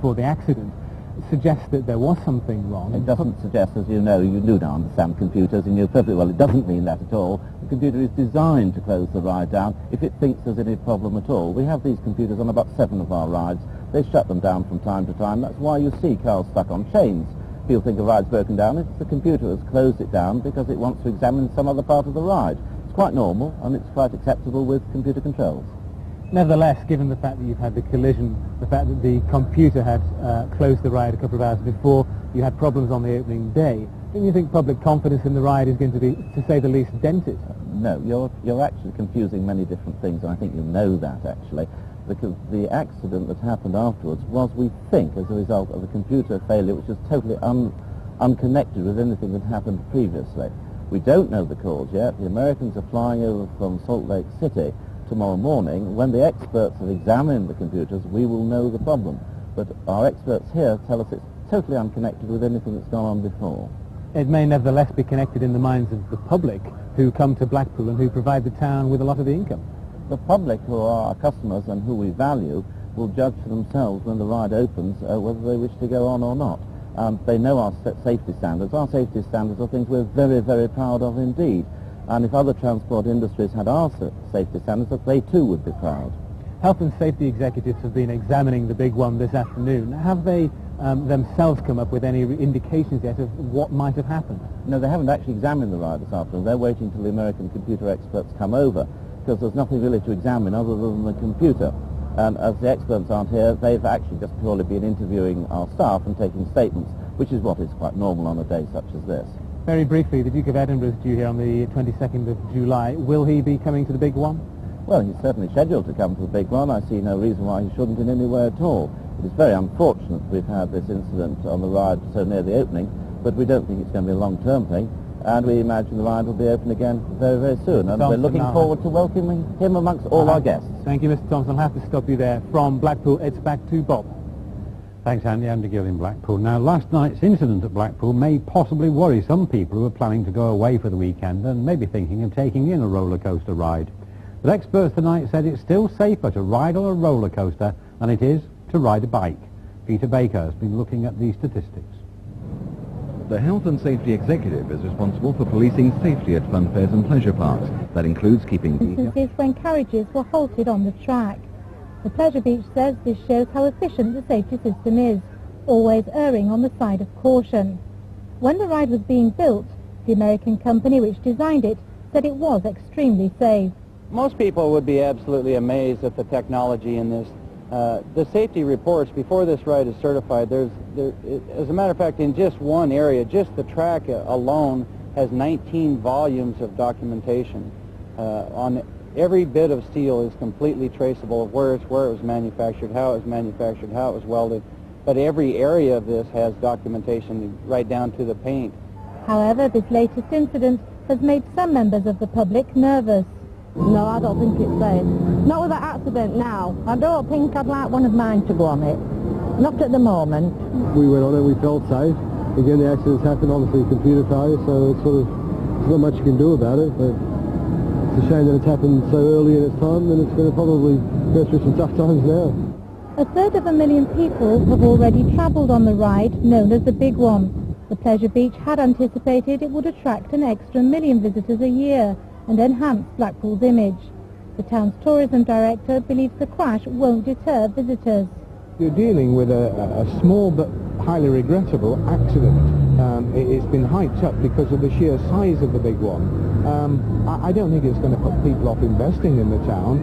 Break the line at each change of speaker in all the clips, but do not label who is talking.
before the accident suggests that there was something wrong.
It doesn't suggest, as you know, you do now understand computers, and you know perfectly well it doesn't mean that at all. The computer is designed to close the ride down if it thinks there's any problem at all. We have these computers on about 7 of our rides. They shut them down from time to time. That's why you see cars stuck on chains. People think a ride's broken down. It's the computer has closed it down because it wants to examine some other part of the ride. It's quite normal, and it's quite acceptable with computer controls.
Nevertheless, given the fact that you've had the collision, the fact that the computer had closed the ride a couple of hours before, you had problems on the opening day, don't you think public confidence in the ride is going to be, to say the least, dented?
No, you're actually confusing many different things, and I think you know that, actually, because the accident that happened afterwards was, we think, as a result of a computer failure which was totally unconnected with anything that happened previously. We don't know the cause yet. The Americans are flying over from Salt Lake City tomorrow morning. When the experts have examined the computers, we will know the problem. But our experts here tell us it's totally unconnected with anything that's gone on before.
It may nevertheless be connected in the minds of the public who come to Blackpool and who provide the town with a lot of the income.
The public, who are our customers and who we value, will judge for themselves when the ride opens whether they wish to go on or not. They know our safety standards. Our safety standards are things we're very, very proud of indeed. And if other transport industries had our safety standards, they too would be proud.
Health and safety executives have been examining the big one this afternoon. Have they themselves come up with any indications yet of what might have happened?
No, they haven't actually examined the ride this afternoon. They're waiting till the American computer experts come over, because there's nothing really to examine other than the computer. And as the experts aren't here, they've actually just purely been interviewing our staff and taking statements, which is what is quite normal on a day such as this.
Very briefly, the Duke of Edinburgh is due here on the 22nd of July. Will he be coming to the big one?
Well, he's certainly scheduled to come to the big one. I see no reason why he shouldn't in any way at all. It is very unfortunate we've had this incident on the ride so near the opening, but we don't think it's going to be a long-term thing, and we imagine the ride will be open again very, very soon, and we're looking forward to welcoming him amongst all our guests.
Thank you, Mr. Thompson. I'll have to stop you there. From Blackpool, it's back to Bob.
Thanks, Andy. Andy Gill in Blackpool. Now, last night's incident at Blackpool may possibly worry some people who are planning to go away for the weekend and maybe thinking of taking in a roller coaster ride. But experts tonight said it's still safer to ride on a roller coaster than it is to ride a bike. Peter Baker has been looking at these statistics.
The Health and Safety Executive is responsible for policing safety at fun fairs and pleasure parks. That includes keeping
instances when carriages were halted on the track. The Pleasure Beach says this shows how efficient the safety system is, always erring on the side of caution. When the ride was being built, the American company which designed it said it was extremely safe.
Most people would be absolutely amazed at the technology in this. The safety reports before this ride is certified, as a matter of fact, in just one area, just the track alone has 19 volumes of documentation. On every bit of steel is completely traceable of where it was manufactured, how it was manufactured, how it was welded. But every area of this has documentation right down to the paint.
However, this latest incident has made some members of the public nervous.
No, I don't think it's safe. Not with that accident now. I don't think I'd like one of mine to go on it. Not at the moment.
We went on it, we felt safe. Again, the accidents happened, obviously computer failure, so it's there's not much you can do about it, but it's a shame that it's happened so early in its time, and it's going to probably go through some tough times now.
1/3 people have already travelled on the ride known as the Big One. The Pleasure Beach had anticipated it would attract an extra 1 million visitors a year and enhance Blackpool's image. The town's tourism director believes the crash won't deter visitors.
You're dealing with a small but highly regrettable accident. It's been hyped up because of the sheer size of the Big One. I don't think it's going to put people off investing in the town.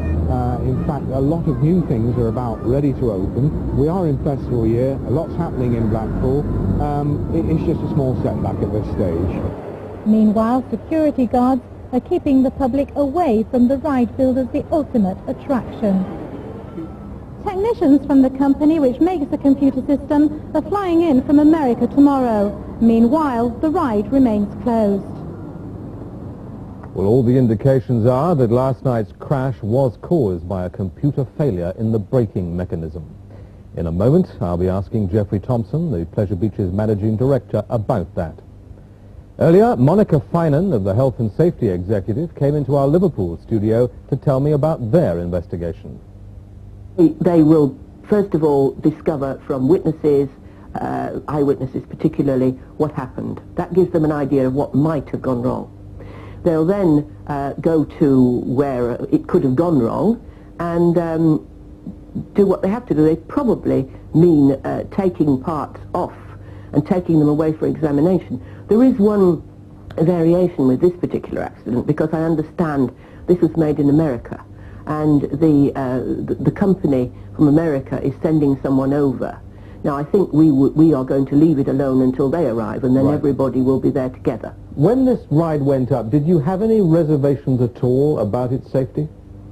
In fact, a lot of new things are about ready to open. We are in festival year, a lot's happening in Blackpool. It's just a small setback at this stage.
Meanwhile, security guards are keeping the public away from the ride billed as the ultimate attraction. Technicians from the company which makes the computer system are flying in from America tomorrow. Meanwhile, the ride remains closed.
Well, all the indications are that last night's crash was caused by a computer failure in the braking mechanism. In a moment, I'll be asking Jeffrey Thompson, the Pleasure Beach's managing director, about that. Earlier, Monica Finan of the Health and Safety Executive came into our Liverpool studio to tell me about their investigation.
They will
first of all discover from witnesses, eyewitnesses particularly, what happened. That gives them an idea of what might have gone wrong. They'll then go to where it could have gone wrong and do what they have to do. They probably mean taking parts off and taking them away for examination. There is one variation with this particular accident, because I understand this was made in America, and the company from America is sending someone over. Now, I think we are going to leave it alone until they arrive, and then everybody will be there together.
When this ride went up, did you have any reservations at all about its safety?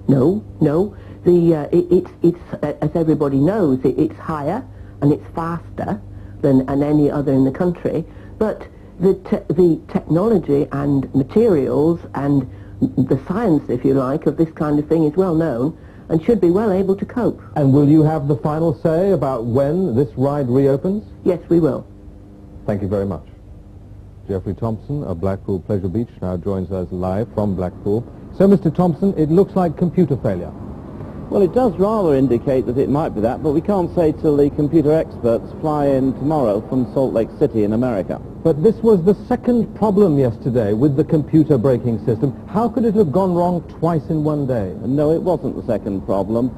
No, no. It's as everybody knows, it's higher and it's faster than any other in the country, but the technology and materials and the science, if you like, of this kind of thing is well known and should be well able to cope.
And will you have the final say about when this ride reopens?
Yes, we will.
Thank you very much. Jeffrey Thompson of Blackpool Pleasure Beach now joins us live from Blackpool. So, Mr. Thompson, it looks like computer failure.
Well, it does rather indicate that it might be that, but we can't say till the computer experts fly in tomorrow from Salt Lake City in America.
But this was the second problem yesterday with the computer braking system. How could it have gone wrong twice in one day?
No, it wasn't the second problem.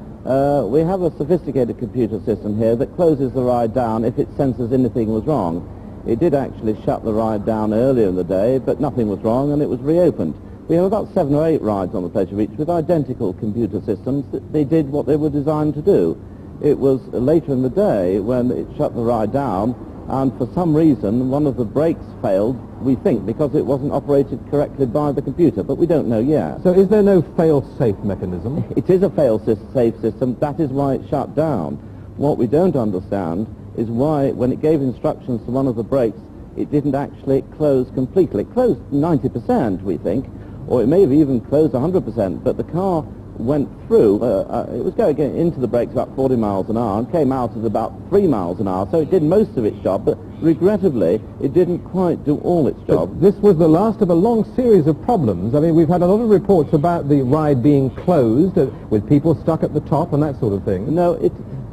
We have a sophisticated computer system here that closes the ride down if it senses anything was wrong. It did actually shut the ride down earlier in the day, but nothing was wrong and it was reopened. We have about 7 or 8 rides on the Pleasure Beach with identical computer systems that they did what they were designed to do. It was later in the day when it shut the ride down, and for some reason one of the brakes failed, we think, because it wasn't operated correctly by the computer, but we don't know yet.
So is there no fail-safe mechanism?
It is a fail-safe system. That is why it shut down. What we don't understand is why, when it gave instructions to one of the brakes, it didn't actually close completely. It closed 90%, we think, or it may have even closed 100%, but the car went through, it was going into the brakes about 40 miles an hour and came out at about 3 miles an hour, so it did most of its job, but regrettably it didn't quite do all its job.
But this was the last of a long series of problems. I mean, we've had a lot of reports about the ride being closed with people stuck at the top and that sort of thing.
No,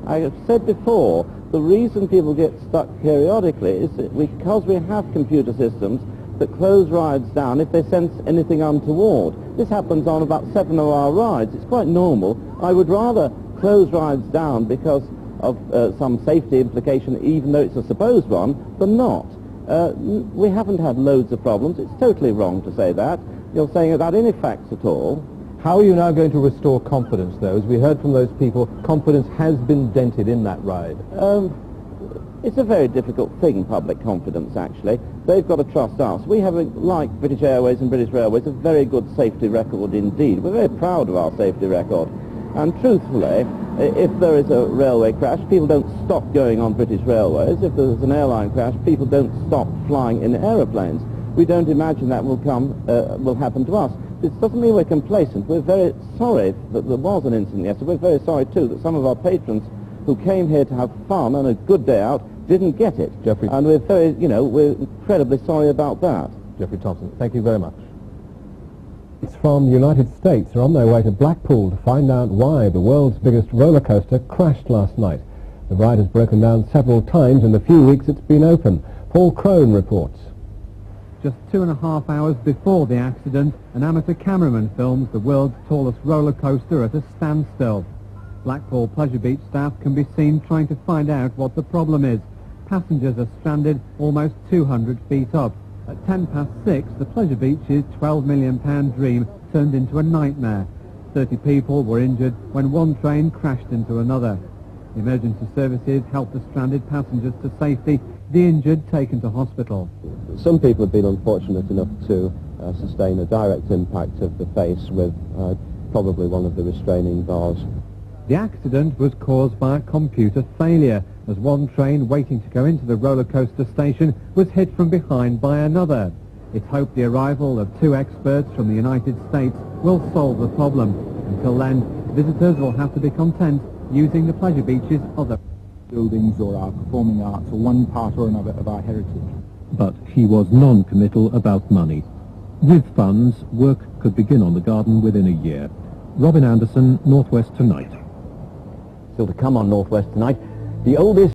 I have said before, the reason people get stuck periodically is that because we have computer systems that close rides down if they sense anything untoward. This happens on about 7 of our rides. It's quite normal. I would rather close rides down because of some safety implication, even though it's a supposed one, than not. We haven't had loads of problems. It's totally wrong to say that. You're saying without any facts at all.
How are you now going to restore confidence, though? As we heard from those people, confidence has been dented in that ride.
It's a very difficult thing, public confidence, actually. They've got to trust us. We have, like British Airways and British Railways, a very good safety record indeed. We're very proud of our safety record. And truthfully, if there is a railway crash, people don't stop going on British Railways. If there's an airline crash, people don't stop flying in aeroplanes. We don't imagine that will happen to us. This doesn't mean we're complacent. We're very sorry that there was an incident yesterday. We're very sorry, too, that some of our patrons who came here to have fun and a good day out didn't get it.
Jeffrey.
And we're very, we're incredibly sorry about that.
Jeffrey Thompson, thank you very much. It's from the United States are on their way to Blackpool to find out why the world's biggest roller coaster crashed last night. The ride has broken down several times in the few weeks it's been open. Paul Crone reports.
Just 2.5 hours before the accident, an amateur cameraman films the world's tallest roller coaster at a standstill. Blackpool Pleasure Beach staff can be seen trying to find out what the problem is. Passengers are stranded almost 200 feet up. At 6:10, the Pleasure Beach's £12 million dream turned into a nightmare. 30 people were injured when one train crashed into another. Emergency services helped the stranded passengers to safety, the injured taken to hospital.
Some people have been unfortunate enough to sustain a direct impact of the face with probably one of the restraining bars.
The accident was caused by a computer failure, as one train waiting to go into the roller coaster station was hit from behind by another. It's hoped the arrival of 2 experts from the United States will solve the problem. Until then, visitors will have to be content using the Pleasure Beach's other
buildings or our performing arts or one part or another of our heritage.
But he was non-committal about money. With funds, work could begin on the garden within a year. Robin Anderson, Northwest Tonight.
Still to come on Northwest Tonight, the oldest